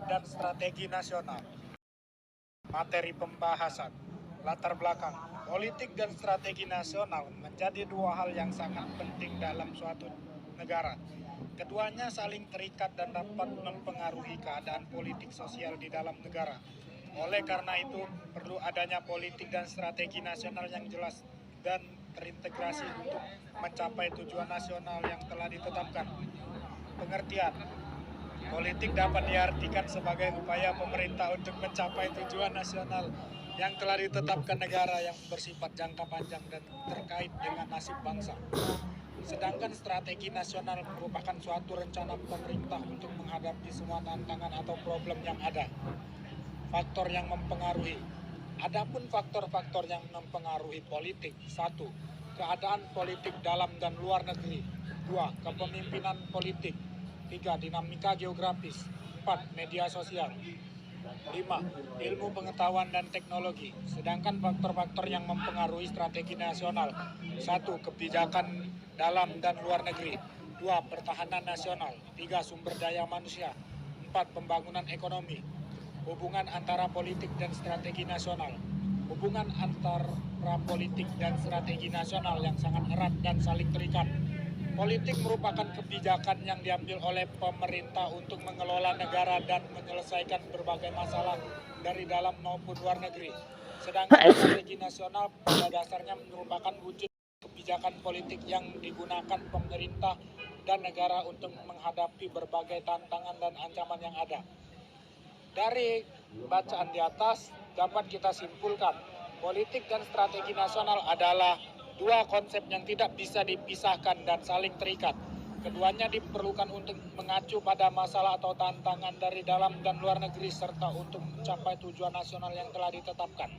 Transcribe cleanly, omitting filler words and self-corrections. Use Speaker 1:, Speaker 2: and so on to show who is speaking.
Speaker 1: dan strategi nasional. Materi pembahasan, latar belakang, politik dan strategi nasional menjadi dua hal yang sangat penting dalam suatu negara. Keduanya saling terikat dan dapat mempengaruhi keadaan politik sosial di dalam negara. Oleh karena itu, perlu adanya politik dan strategi nasional yang jelas dan terintegrasi untuk mencapai tujuan nasional yang telah ditetapkan. Pengertian: politik dapat diartikan sebagai upaya pemerintah untuk mencapai tujuan nasional yang telah ditetapkan negara yang bersifat jangka panjang dan terkait dengan nasib bangsa. Sedangkan strategi nasional merupakan suatu rencana pemerintah untuk menghadapi semua tantangan atau problem yang ada. Faktor yang mempengaruhi. Adapun faktor-faktor yang mempengaruhi politik: 1. Keadaan politik dalam dan luar negeri. 2. Kepemimpinan politik. 3. Dinamika geografis. 4. Media sosial. 5. Ilmu pengetahuan dan teknologi. Sedangkan faktor-faktor yang mempengaruhi strategi nasional: 1. Kebijakan dalam dan luar negeri. 2. Pertahanan nasional. 3. Sumber daya manusia. 4. Pembangunan ekonomi. Hubungan antara politik dan strategi nasional. Hubungan antara politik dan strategi nasional yang sangat erat dan saling terikat. Politik merupakan kebijakan yang diambil oleh pemerintah untuk mengelola negara dan menyelesaikan berbagai masalah dari dalam maupun luar negeri. Sedangkan strategi nasional pada dasarnya merupakan wujud kebijakan politik yang digunakan pemerintah dan negara untuk menghadapi berbagai tantangan dan ancaman yang ada. Dari bacaan di atas dapat kita simpulkan, politik dan strategi nasional adalah dua konsep yang tidak bisa dipisahkan dan saling terikat. Keduanya diperlukan untuk mengacu pada masalah atau tantangan dari dalam dan luar negeri serta untuk mencapai tujuan nasional yang telah ditetapkan.